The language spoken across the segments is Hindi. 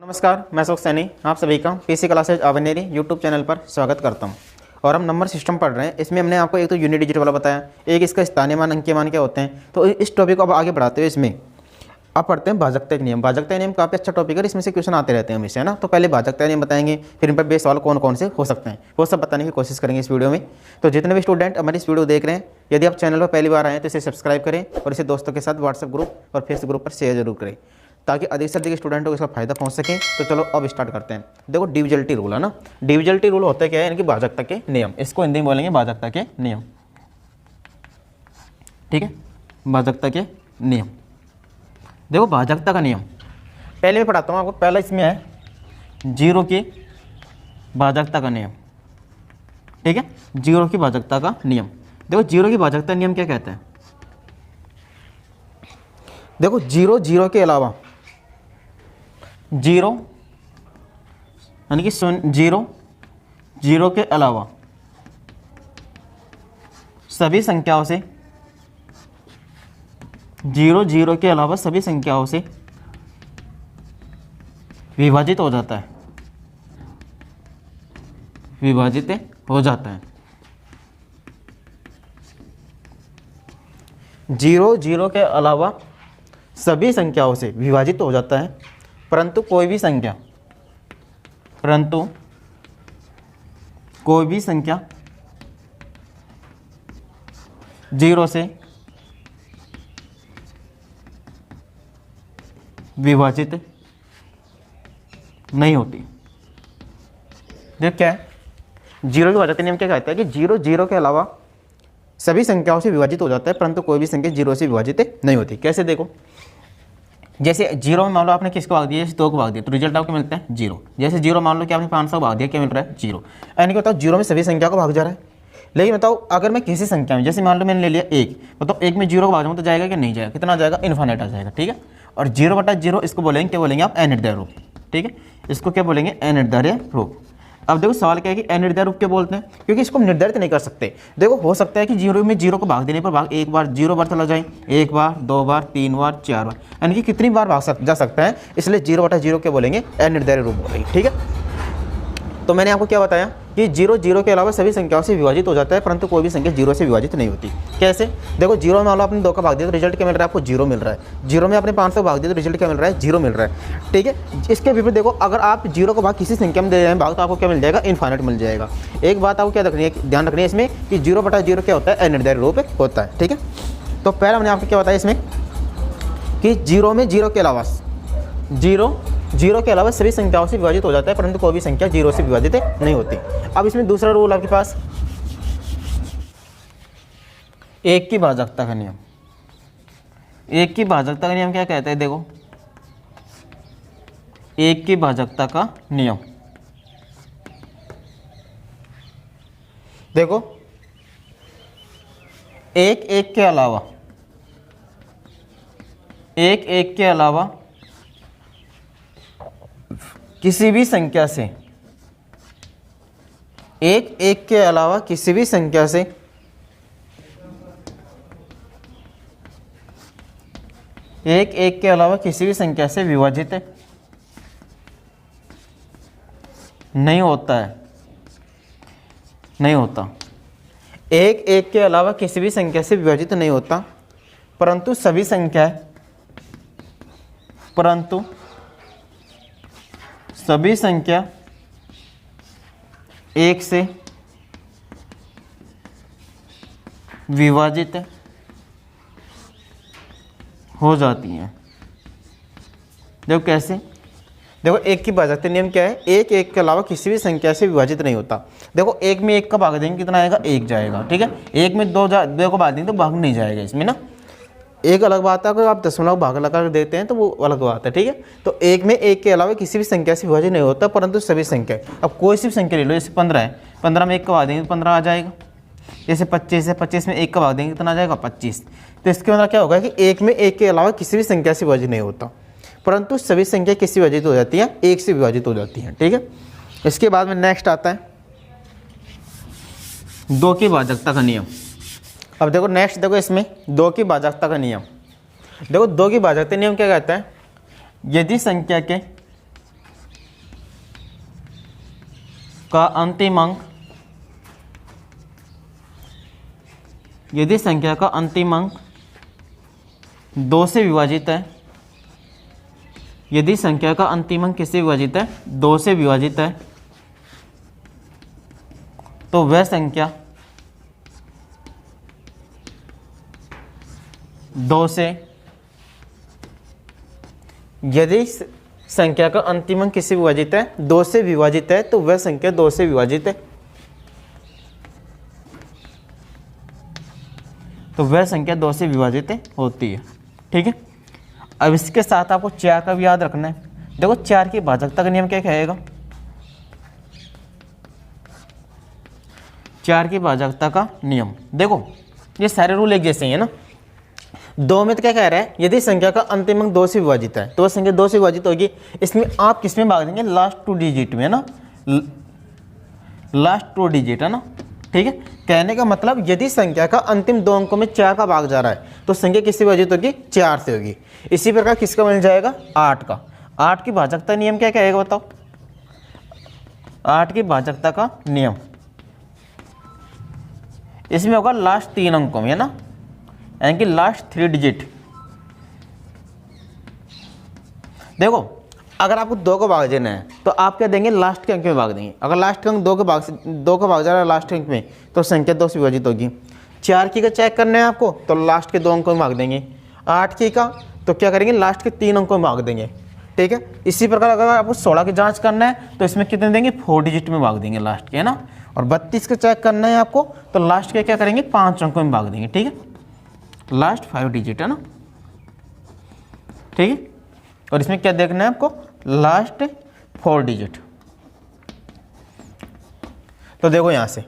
नमस्कार, मैं अशोक सैनी आप सभी का पीसी क्लासेज अवनेरी यूट्यूब चैनल पर स्वागत करता हूं। और हम नंबर सिस्टम पढ़ रहे हैं। इसमें हमने आपको एक तो यूनिट डिजिट वाला बताया, एक इसका स्थानीय मान अंकीय मान क्या होते हैं। तो इस टॉपिक को अब आगे बढ़ाते हुए इसमें अब पढ़ते हैं भाजकता नियम। भाजकता नियम काफ़ी अच्छा टॉपिक है, इसमें से क्वेश्चन आते रहते हैं हमेशा, है ना। तो पहले भाजकता नियम बताएंगे, फिर इन पर बेस सवाल कौन कौन से हो सकते हैं वो सब बताने की कोशिश करेंगे इस वीडियो में। तो जितने भी स्टूडेंट हमारी इस वीडियो देख रहे हैं, यदि आप चैनल पर पहली बार आए तो इसे सब्सक्राइब करें और इसे दोस्तों के साथ व्हाट्सएप ग्रुप और फेसबुक ग्रुप पर शेयर जरूर करें ताकि अधिक से अधिक स्टूडेंटों को इसका फायदा पहुंच सके। तो चलो अब स्टार्ट करते हैं। देखो डिविजिबिलिटी रूल है ना। डिविजिबिलिटी रूल होता है क्या है, यानी कि भाजकता के नियम। इसको हिंदी में बोलेंगे भाजकता के नियम, ठीक है। भाजकता के नियम, देखो भाजकता का नियम पहले मैं पढ़ाता हूँ आपको। पहला इसमें है जीरो की भाजकता का नियम, ठीक है। जीरो की भाजकता का नियम। देखो जीरो की भाजकता नियम क्या कहते हैं। देखो जीरो जीरो के अलावा, जीरो यानी कि जीरो जीरो के अलावा सभी संख्याओं से, जीरो जीरो के अलावा सभी संख्याओं से विभाजित हो जाता है, विभाजित हो जाता है। जीरो जीरो के अलावा सभी संख्याओं से विभाजित हो जाता है, परंतु कोई भी संख्या, परंतु कोई भी संख्या जीरो से विभाजित नहीं होती। देख क्या है, जीरो की भाजकता नियम क्या कहता है कि जीरो जीरो के अलावा सभी संख्याओं से विभाजित हो जाता है, परंतु कोई भी संख्या जीरो से विभाजित नहीं होती। कैसे देखो, जैसे जीरो में मान लो आपने किसको भाग दिया, जैसे 2 को भाग दिया तो रिजल्ट आपको मिलता है जीरो। जैसे जीरो मान लो कि आपने 500 भाग दिया, क्या मिल रहा है, जीरो। यानी कि बताओ जीरो में सभी संख्या को भाग जा रहा है। लेकिन बताओ अगर मैं किसी संख्या में, जैसे मान लो मैंने ले लिया 1, बताओ 1 में जीरो को भाग जाऊँ तो जाएगा कि नहीं जाएगा, कितना जाएगा, इन्फिनिट आ जाएगा, ठीक है। और 0/0 इसको बोलेंगे, क्या बोलेंगे आप, अनिर्धारित रूप, ठीक है। इसको क्या बोलेंगे, अनिर्धारित रूप। अब देखो सवाल क्या है कि अनिर्धारित रूप क्यों बोलते हैं, क्योंकि इसको निर्धारित नहीं कर सकते। देखो हो सकता है कि जीरो में जीरो को भाग देने पर भाग एक बार, 0 बार चला जाए, 1 बार, 2 बार, 3 बार, 4 बार, यानी कि कितनी बार भाग जा सकता है। इसलिए 0/0 क्या बोलेंगे, अनिर्धारित रूप बोलेंगे, ठीक है। तो मैंने आपको क्या बताया कि जीरो जीरो के अलावा सभी संख्याओं से विभाजित हो जाता है, परंतु कोई भी संख्या जीरो से विभाजित नहीं होती। कैसे, देखो जीरो में मान लो आपने 2 का भाग दिया तो रिजल्ट क्या मिल रहा है आपको, जीरो मिल रहा है। जीरो में आपने 500 भाग दिया तो रिजल्ट क्या मिल रहा है, जीरो मिल रहा है, ठीक है। इसके विपरीत देखो, अगर आप जीरो को भाग किसी संख्या में दे रहे हैं भाग, तो आपको क्या मिल जाएगा, इनफाइनाइट मिल जाएगा। एक बात आपको क्या रखनी है, ध्यान रखनी है इसमें कि 0/0 क्या होता है, अनिर्धारित रूप होता है, ठीक है। तो पहला मैंने आपको क्या बताया इसमें कि जीरो में जीरो के अलावा, जीरो जीरो के अलावा सभी संख्याओं से विभाजित हो जाता है, परंतु कोई भी संख्या जीरो से विभाजित नहीं होती। अब इसमें दूसरा रूल आपके पास, एक की भाजकता का नियम। एक की भाजकता का नियम क्या कहता है, देखो एक की भाजकता का नियम, देखो एक एक के अलावा, एक एक के अलावा किसी भी संख्या से, एक एक के अलावा किसी भी संख्या से एक एक के अलावा किसी भी संख्या से विभाजित नहीं होता है, नहीं होता। एक एक के अलावा किसी भी संख्या से विभाजित नहीं होता, परंतु सभी संख्याएं, परंतु सभी संख्या एक से विभाजित हो जाती हैं। देखो कैसे, देखो एक की भाजकता नियम क्या है, एक एक के अलावा किसी भी संख्या से विभाजित नहीं होता। देखो एक में 1 का भाग देंगे कितना आएगा, 1 जाएगा, ठीक है। एक में 2 को भाग देंगे तो भाग नहीं जाएगा इसमें ना। एक अलग बात है, अगर आप दशमलव भाग लगा कर देते हैं तो वो अलग बात है, ठीक है। तो एक में 1 के अलावा किसी भी संख्या से विभाजित नहीं होता, परंतु सभी संख्या, अब कोई सी भी संख्या ले लो, जैसे 15 है, 15 में 1 का भाग देंगे तो 15 आ जाएगा। जैसे 25 है, 25 में 1 का भाग देंगे कितना आ जाएगा, 25। तो इसके मतलब क्या होगा कि एक में 1 के अलावा किसी भी संख्या से विभाजित नहीं होता, परंतु सभी संख्या किससे विभाजित हो जाती है, 1 से विभाजित हो जाती है, ठीक है। इसके बाद में नेक्स्ट आता है 2 की भाजकता का नियम। अब देखो नेक्स्ट, देखो इसमें 2 की भाजकता का नियम। देखो 2 की भाजकता नियम क्या कहता है, यदि संख्या के का अंतिम अंक, यदि संख्या का अंतिम अंक 2 से विभाजित है, यदि संख्या का अंतिम अंक किससे विभाजित है, 2 से विभाजित है, तो वह संख्या 2 से, यदि संख्या का अंतिम अंक किससे विभाजित है, 2 से विभाजित है, तो वह संख्या 2 से विभाजित है, तो वह संख्या 2 से विभाजित होती है। ठीक है, अब इसके साथ आपको 4 का भी याद रखना है। देखो 4 की भाजकता का नियम क्या कहेगा, 4 की भाजकता का नियम, देखो ये सारे रूल एक जैसे ही है ना। 2 में तो क्या कह रहा है, यदि संख्या का अंतिम अंक 2 से विभाजित है, तो वह संख्या 2 से विभाजित होगी। इसमें आप किस में भाग देंगे, लास्ट 2 डिजिट में, है ना, लास्ट 2 डिजिट, है ना। ठीक है, कहने का मतलब यदि संख्या का अंतिम 2 अंकों में 4 का भाग जा रहा है, तो संख्या किससे विभाजित होगी, 4 से होगी। इसी प्रकार किसका मिल जाएगा, 8 का। 8 की भाजकता नियम क्या कहेगा बताओ, 8 की भाजकता का नियम, इसमें होगा लास्ट 3 अंकों में, है ना, यानी कि लास्ट 3 डिजिट। देखो अगर आपको 2 को भाग देना है, तो आप क्या देंगे, लास्ट के अंक में भाग देंगे। अगर लास्ट का अंक 2 का भाग जा रहा है लास्ट के अंक में, तो संख्या 2 से विभाजित होगी। 4 की का चेक करना है आपको, तो लास्ट के 2 अंकों में भाग देंगे। 8 की का तो क्या करेंगे, लास्ट के 3 अंकों में भाग देंगे। ठीक है, इसी प्रकार अगर आपको 16 की जांच करना है, तो इसमें कितने देंगे, 4 डिजिट में भाग देंगे लास्ट के, है ना। और 32 का चेक करना है आपको, तो लास्ट के क्या करेंगे, 5 अंकों में भाग देंगे। ठीक है, लास्ट 5 डिजिट, है ना। ठीक है, और इसमें क्या देखना है आपको, लास्ट 4 डिजिट। तो देखो यहां से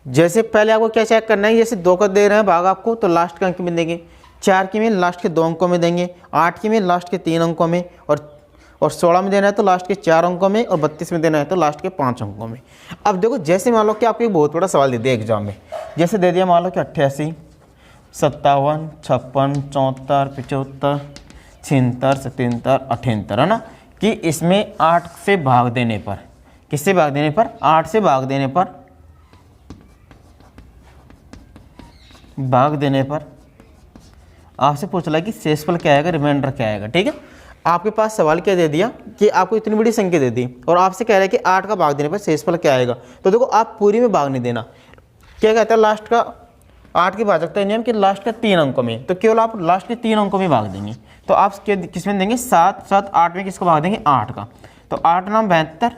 जैसे पहले आपको क्या चेक करना है, जैसे 2 का दे रहे हैं भाग आपको, तो लास्ट के अंक में देंगे। 4 की में लास्ट के 2 अंकों में देंगे। 8 की में लास्ट के 3 अंकों में, और 16 में देना है तो लास्ट के 4 अंकों में, और 32 में देना है तो लास्ट के 5 अंकों में। अब देखो जैसे मान लो कि आपको एक बहुत बड़ा सवाल दे दिया एग्जाम में, जैसे दे दिया मान लो कि 88, 57, 56, 74, 75, 76, 77, 78, है ना, कि इसमें 8 से भाग देने पर, किससे भाग देने पर, 8 से भाग देने पर आपसे पूछ रहा है कि शेषफल क्या आएगा, रिमाइंडर क्या आएगा। ठीक है, आपके पास सवाल क्या दे दिया कि आपको इतनी बड़ी संख्या दे दी, और आपसे कह रहा है कि 8 का भाग देने पर शेषफल क्या आएगा। तो देखो आप पूरी में भाग नहीं देना, क्या कहता है लास्ट का 8 की भाजकता नियम कि लास्ट का 3 अंकों में, तो केवल आप लास्ट के 3 अंकों में भाग देंगे। तो आप किस में देंगे, 7, 7, 8 में किसको भाग देंगे, 8 का। तो 8 नाम 72,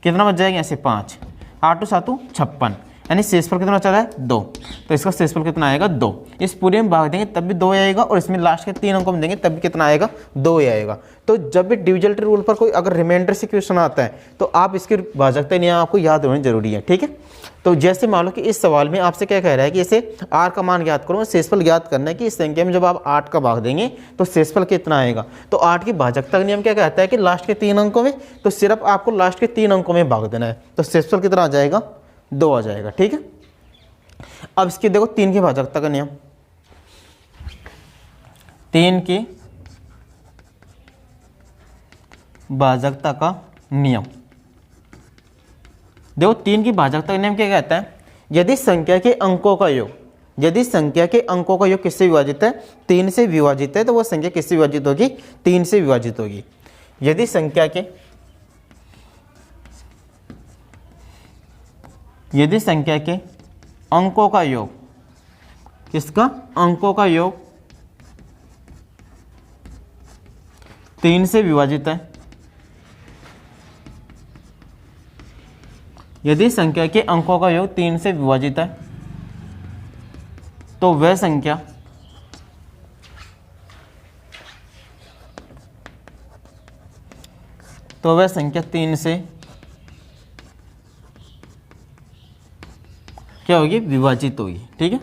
कितना बच जाएगा ऐसे 5, 8 7 56, यानी शेषफल कितना बचा है, 2। तो इसका शेषफल कितना आएगा, 2। इस पूरे में भाग देंगे तब भी 2 आएगा, और इसमें लास्ट के 3 अंकों में देंगे तब भी कितना आएगा, 2 ही आएगा। तो जब भी डिविजल रूल पर कोई अगर रिमाइंडर से क्वेश्चन आता है, तो आप इसकी भाजकता नियम आपको याद होना जरूरी है। ठीक है, तो जैसे मान लो कि इस सवाल में आपसे क्या कह रहा है कि इसे r का मान ज्ञात करो, शेषफल ज्ञात करना है कि इस संख्या में जब आप 8 का भाग देंगे तो शेषफल कितना आएगा। तो 8 की भाजकता का नियम क्या कहता है कि लास्ट के 3 अंकों में, तो सिर्फ आपको लास्ट के 3 अंकों में भाग देना है, तो शेषफल कितना आ जाएगा, 2 आ जाएगा। ठीक है, अब इसकी देखो 3 की भाजकता का नियम, 3 की भाजकता का नियम, देखो 3 की भाजकता का नियम क्या कहता है, यदि संख्या के अंकों का योग, यदि संख्या के अंकों का योग किससे विभाजित है, 3 से विभाजित है, तो वह संख्या किससे विभाजित होगी, 3 से विभाजित होगी। यदि संख्या के अंकों का योग, किसका, अंकों का योग 3 से विभाजित है, यदि संख्या के अंकों का योग 3 से विभाजित है, तो वह संख्या तो वह संख्या 3 से क्या होगी, विभाजित होगी। ठीक है,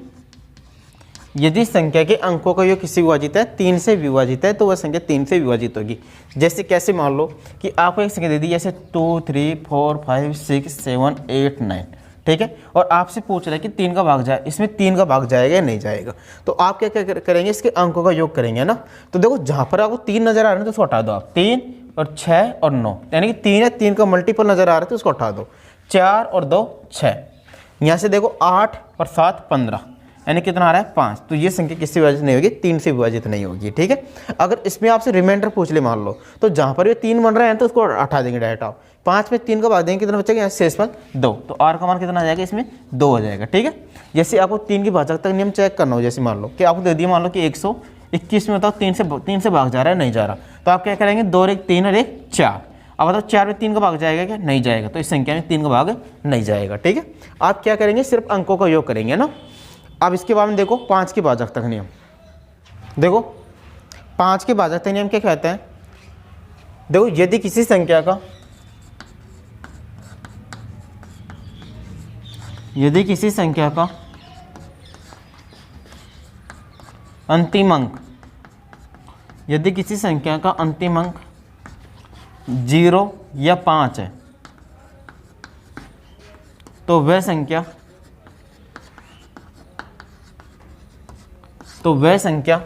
यदि संख्या के अंकों का योग किससे विभाजित है, 3 से विभाजित है, तो वह संख्या 3 से विभाजित होगी। जैसे कैसे, मान लो कि आपको एक संख्या दे दी जैसे 2 3 4 5 6 7 8 9, ठीक है, और आपसे पूछ रहा है कि 3 का भाग जाए, इसमें 3 का भाग जाएगा या नहीं जाएगा। तो आप क्या क्या करेंगे, इसके अंकों का योग करेंगे ना। तो देखो जहाँ पर आपको 3 नजर आ रहा है तो उसको हटा दो आप, 3 और 6 और 9, यानी कि 3 है, 3 का मल्टीपल नज़र आ रहा है तो उसको उठा दो। 4 और 2 6, यहाँ से देखो 8 और 7 15, यानी कितना आ रहा है 5। तो ये संख्या किससे विभाजित नहीं होगी, 3 से विभाजित नहीं होगी। ठीक है, अगर इसमें आपसे रिमाइंडर पूछ ले मान लो, तो जहाँ पर ये 3 बन रहे हैं तो उसको हटा देंगे डायरेक्ट आप। 5 में 3 का भाग देंगे, कितना बचेगा, यहाँ शेषफल 2, तो आर का मान कितना आ जाएगा, इसमें 2 हो जाएगा। ठीक है, जैसे आपको 3 की भाजकता का नियम चेक करना हो, जैसे मान लो कि आपको दे दिया, मान लो कि 121 में बताओ 3 से भाग जा रहा है, नहीं जा रहा, तो आप क्या करेंगे, 2 और 1 3 और 1 4। अब बताओ 4 में 3 का भाग जाएगा क्या, नहीं जाएगा, तो इस संख्या में 3 का भाग नहीं जाएगा। ठीक है, आप क्या करेंगे, सिर्फ अंकों का योग करेंगे ना। अब इसके बाद में देखो 5 की भाजकता का नियम, देखो 5 के भाजकता नियम क्या कहता है, देखो यदि किसी संख्या का अंतिम अंक, यदि किसी संख्या का अंतिम अंक 0 या 5 है, तो वह संख्या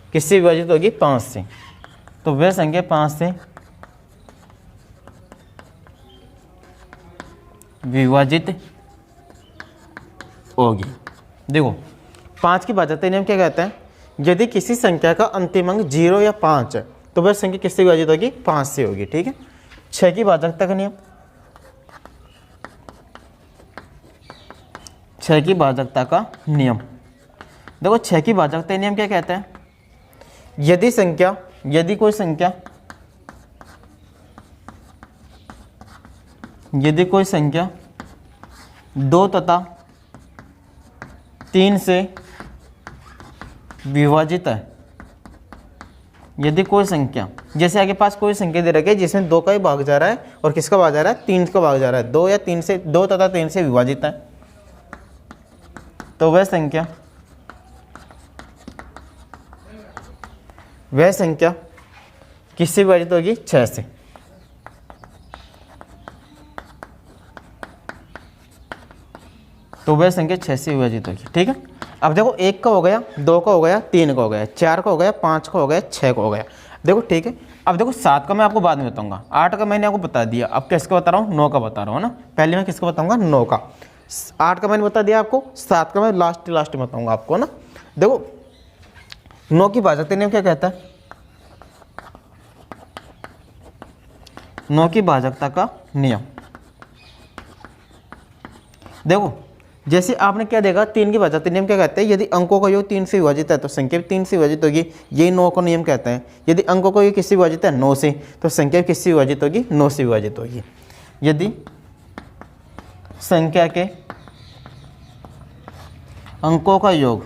किससे विभाजित होगी, 5 से। तो वह संख्या 5 से विभाजित होगी। देखो 5 की भाजकता नियम क्या कहता है, यदि किसी संख्या का अंतिम अंक 0 या 5 है तो वह संख्या किससे विभाजित होगी, 5 से होगी। ठीक है, 6 की भाजकता का नियम, 6 की भाजकता का नियम, देखो 6 की भाजकता नियम क्या कहता है, यदि कोई संख्या 2 तथा 3 से विभाजित है, यदि कोई संख्या, जैसे आपके पास कोई संख्या दे रखी है जिसमें 2 का ही भाग जा रहा है और किसका भाग जा रहा है, 3 का भाग जा रहा है, 2 या 3 से, 2 तथा 3 से विभाजित है, तो वह संख्या किससे विभाजित होगी, 6 से। तो वह संख्या 6 से विभाजित होगी। ठीक है, अब देखो 1 का हो गया, 2 का हो गया, 3 का हो गया, 4 का हो गया, 5 का हो गया, 6 का हो गया। देखो ठीक है, अब देखो 7 का मैं आपको बाद में बताऊंगा, 8 का मैंने आपको बता दिया, अब किसका बता रहा हूँ, 9 का बता रहा हूँ ना। पहले मैं किसका बताऊंगा, 9 का। 8 का मैंने बता दिया आपको, 7 का मैं लास्ट में बताऊंगा आपको ना। देखो 9 की भाजकता नियम क्या कहता है, 9 की भाजकता का नियम, देखो जैसे आपने क्या देखा, 3 की भाजकता नियम क्या कहता है, यदि अंकों का योग 3 से विभाजित है तो संख्या भी 3 से विभाजित होगी, यही 9 का नियम कहता है। यदि अंकों का योग किससे विभाजित है, 9 से, तो संख्या भी किससे विभाजित होगी, 9 से विभाजित होगी। यदि संख्या के अंकों का योग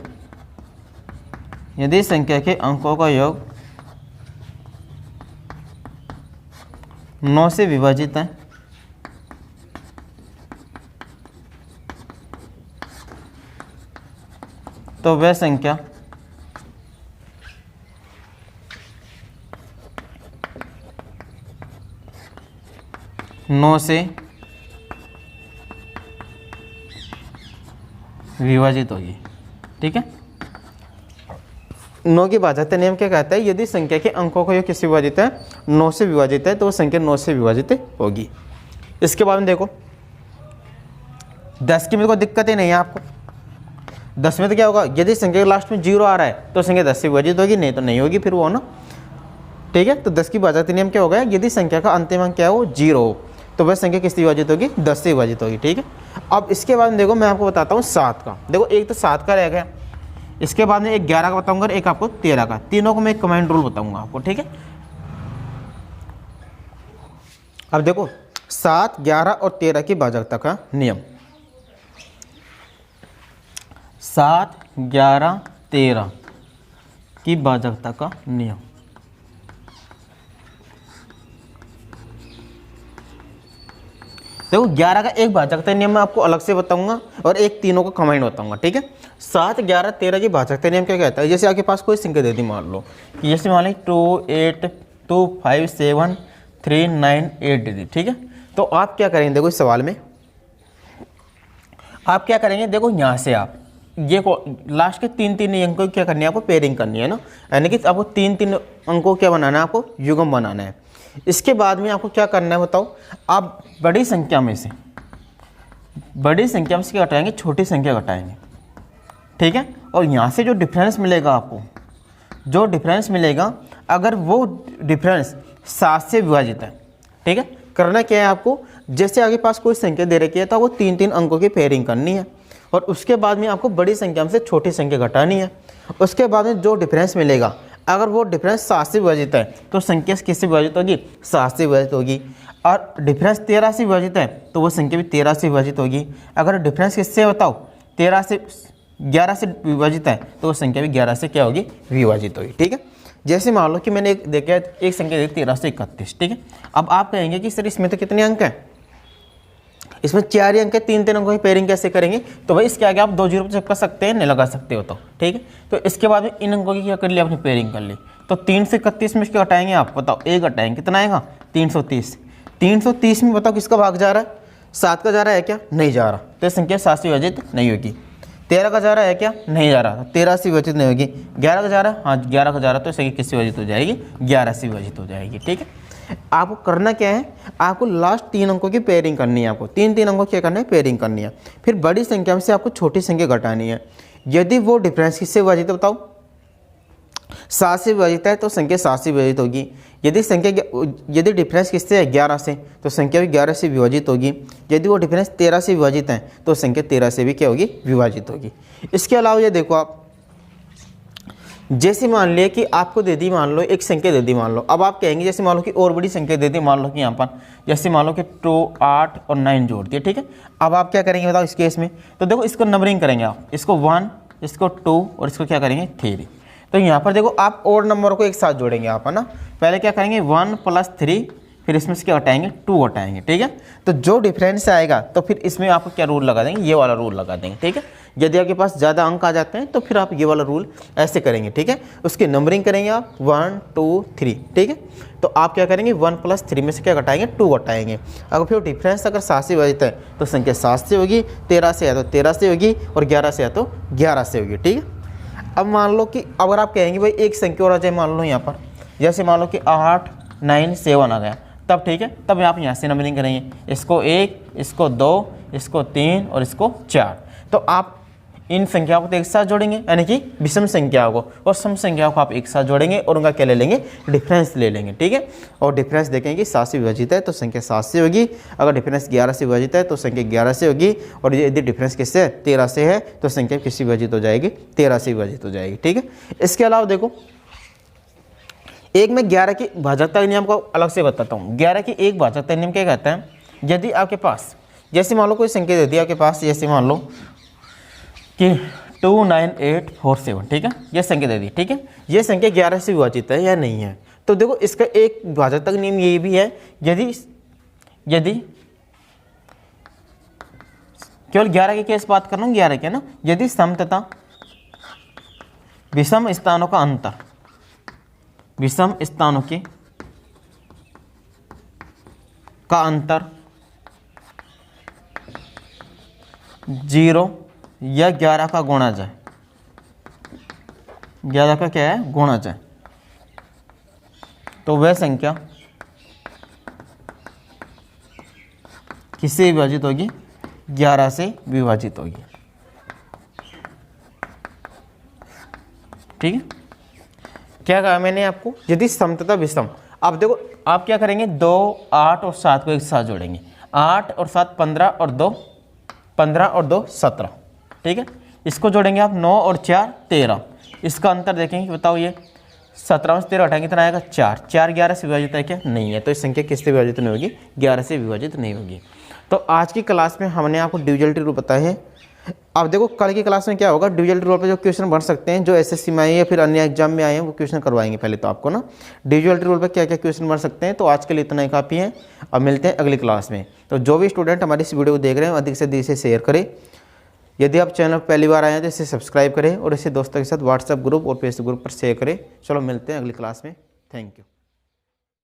9 से विभाजित है, तो वह संख्या नौ से विभाजित होगी। ठीक है, 9 की भाजकता नियम क्या कहता है, यदि संख्या के अंकों का योग किससे विभाजित है, 9 से विभाजित है, तो वो संख्या 9 से विभाजित होगी। इसके बाद में देखो 10 की में कोई दिक्कत ही नहीं है आपको। 10 में तो क्या होगा, यदि संख्या के लास्ट में 0 आ रहा है तो संख्या 10 से विभाजित होगी, नहीं तो नहीं होगी फिर वो ना। ठीक है, तो 10 की भाजकता नियम क्या होगा, यदि संख्या का अंतिम अंक क्या हो, 0 हो, तो वह संख्या किससे विभाजित होगी, 10 से विभाजित होगी। ठीक है, अब इसके बाद में देखो मैं आपको बताता हूँ 7 का। देखो एक तो 7 का रह गया, इसके बाद में एक 11 का बताऊंगा, एक आपको 13 का, तीनों को मैं एक कमांड रूल बताऊंगा आपको। ठीक है, अब देखो 7, 11 और 13 की भाजकता का नियम, 7, 11, 13 की भाजकता का नियम। देखो 11 का एक भाजकता नियम मैं आपको अलग से बताऊंगा और एक तीनों को कमांड बताऊंगा। ठीक है, 7, 11, 13 की भाजकता नियम क्या कहता है, जैसे आपके पास कोई संख्या दे दी मान लो कि जैसे मान ली 2, 8, 2, 5, 7, 3, 9, 8 दे दी। ठीक है, तो आप क्या करेंगे, देखो इस सवाल में आप क्या करेंगे, देखो यहाँ से आप ये लास्ट के 3 अंकों की क्या करनी है, आपको पेयरिंग करनी है ना, यानी कि आपको 3 अंकों क्या बनाना है, आपको युग्म बनाना है। इसके बाद में आपको क्या करना है बताओ, आप बड़ी संख्या में से क्या घटाएंगे, छोटी संख्या घटाएंगे, ठीक है। और यहाँ से जो डिफरेंस मिलेगा आपको, जो डिफरेंस मिलेगा अगर वो डिफरेंस 7 से विभाजित है, ठीक है, करना क्या है आपको, जैसे आगे पास कोई संख्या दे रखी है तो वो 3-3 अंकों की पेयरिंग करनी है और उसके बाद में आपको बड़ी संख्या में से छोटी संख्या घटानी है। उसके बाद में जो डिफरेंस मिलेगा अगर वो डिफरेंस 7 से विभाजित है तो संख्या किससे विभाजित होगी, 7 से विभाजित होगी। और डिफरेंस 13 से विभाजित है तो वो संख्या भी 13 से विभाजित होगी। अगर डिफरेंस किससे बताओ 11 से विभाजित है तो वो संख्या भी 11 से क्या होगी, विभाजित होगी, ठीक है। जैसे मान लो कि मैंने एक संख्या दी 13 से 31, ठीक है। अब आप कहेंगे कि सर इसमें तो कितने अंक हैं, इसमें 4 ही अंक है, 3-3 अंकों की पेयरिंग कैसे करेंगे, तो भाई इसके आगे आप 2 जीरो चिपका सकते हैं, नहीं लगा सकते हो तो, ठीक है। तो इसके बाद में इन अंकों की क्या कर लिया, अपनी पेयरिंग कर ली। तो 3 से 31 में क्या घटाएंगे आप बताओ, 1 घटाएंगे, कितना आएगा 330। 330 में बताओ किसका भाग जा रहा है, 7 का जा रहा है क्या, नहीं जा रहा, तो संख्या 7 से विभाजित नहीं होगी। 13 का जा रहा है क्या, नहीं जा रहा, 13 से विभाजित नहीं होगी। 11 का जा रहा है, हाँ 11 का जा रहा है, तो संख्या किससे विभाजित हो जाएगी, 11 से विभाजित हो जाएगी, ठीक है। आपको करना क्या है, आपको लास्ट 3 अंकों की पेयरिंग करनी है, आपको 3-3 अंकों की क्या करना है, पेयरिंग करनी है। फिर बड़ी संख्या में से आपको छोटी संख्या घटानी है। यदि वो डिफरेंस किससे विभाजित है बताओ, 7 से विभाजित है तो संख्या 7 से विभाजित होगी। यदि डिफरेंस किससे है 11 से तो संख्या भी 11 से विभाजित होगी। यदि वो डिफरेंस 13 से विभाजित है तो संख्या 13 से भी क्या होगी, विभाजित होगी। इसके अलावा ये देखो आप, जैसे मान लिया कि आपको दे दी, मान लो एक संख्या दे दी, मान लो, अब आप कहेंगे जैसे मान लो कि और बड़ी संख्या दे दी, मान लो कि यहाँ पर जैसे मान लो कि 2, 8 और 9 जोड़ दिए, ठीक है। अब आप क्या करेंगे बताओ इस केस में, तो देखो इसको नंबरिंग करेंगे आप, इसको 1, इसको 2 और इसको क्या करेंगे 3। तो यहाँ पर देखो आप और नंबरों को एक साथ जोड़ेंगे आप, है ना। पहले क्या करेंगे 1 + 3, फिर इसमें से क्या हटाएंगे 2 हटाएंगे, ठीक है। तो जो डिफरेंस आएगा तो फिर इसमें आपको क्या रूल लगा देंगे, ये वाला रूल लगा देंगे, ठीक है। यदि आपके पास ज़्यादा अंक आ जाते हैं तो फिर आप ये वाला रूल ऐसे करेंगे, ठीक है। उसकी नंबरिंग करेंगे आप 1, 2, 3, ठीक है। तो आप क्या करेंगे 1 + 3 में से क्या घटाएंगे 2 घटाएंगे। अगर फिर डिफरेंस अगर 7 से विभाजित है तो संख्या 7 से होगी, 13 से है तो 13 से होगी और 11 से है तो 11 से होगी, ठीक है। अब मान लो कि अगर आप कहेंगे भाई एक संख्या और आ जाए, मान लो यहाँ पर जैसे मान लो कि 8, 9, 7 आ गया, तब ठीक है, तब आप यहाँ से नंबरिंग करेंगे, इसको 1, इसको 2, इसको 3 और इसको 4। तो आप इन संख्याओं को तो एक साथ जोड़ेंगे, यानी कि विषम संख्याओं को और सम संख्याओं को आप एक साथ जोड़ेंगे और उनका क्या ले लेंगे, डिफरेंस ले लेंगे, ठीक है। और डिफरेंस देखेंगे कि 7 से विभाजित है तो संख्या 7 से होगी, अगर डिफरेंस 11 से विभाजित है तो संख्या 11 से होगी, और यदि डिफरेंस किससे है 13 से है तो संख्या किससे विभाजित हो जाएगी, 13 से विभाजित हो जाएगी, ठीक है। इसके अलावा देखो एक मैं 11 की भाजकता नियम को अलग से बताता हूँ। 11 की एक भाजकता नियम क्या कहता है, यदि आपके पास जैसे मान लो कोई संख्या दे दी आपके पास, जैसे मान लो कि 29847, ठीक है, ये संख्या दे दी, ठीक है। ये संख्या 11 से विभाजित है या नहीं है, तो देखो इसका एक भाजकता नियम ये भी है, यदि केवल 11 की केस बात कर रहा हूँ, 11 के ना, यदि सम तथा विषम स्थानों का अंतर, विषम स्थानों का अंतर 0 या 11 का गुणा जाए, 11 का क्या है गुणा जाए, तो वह संख्या किससे विभाजित होगी, 11 से विभाजित होगी, ठीक है। क्या कहा मैंने आपको, यदि सम तथा विषम, अब देखो आप क्या करेंगे 2, 8 और 7 को एक साथ जोड़ेंगे, 8 और 7 15 और 2 17, ठीक है। इसको जोड़ेंगे आप 9 और 4 13, इसका अंतर देखेंगे, बताओ ये 17 से 13 हटाएंगे कितना आएगा 4, 4 11 से विभाजित है क्या, नहीं है, तो इस संख्या किससे विभाजित नहीं होगी, 11 से विभाजित नहीं होगी। तो आज की क्लास में हमने आपको डिविजिबिलिटी रूल बताए हैं। अब देखो कल की क्लास में क्या होगा, डिविजिबिलिटी रूल पे जो क्वेश्चन बन सकते हैं, जो एसएससी में आए या फिर अन्य एग्जाम में आए हैं, वो क्वेश्चन करवाएंगे पहले तो आपको ना, डिविजिबिलिटी रूल पे क्या क्या क्वेश्चन बन सकते हैं। तो आज के लिए इतना ही काफ़ी है, अब मिलते हैं अगली क्लास में। तो जो भी स्टूडेंट हमारी इस वीडियो को देख रहे हैं अधिक से अधिक इसे शेयर करें, यदि आप चैनल पर पहली बार आए हैं तो इसे सब्सक्राइब करें और इसे दोस्तों के साथ व्हाट्सएप ग्रुप और फेसबुक ग्रुप पर शेयर करें। चलो मिलते हैं अगली क्लास में, थैंक यू।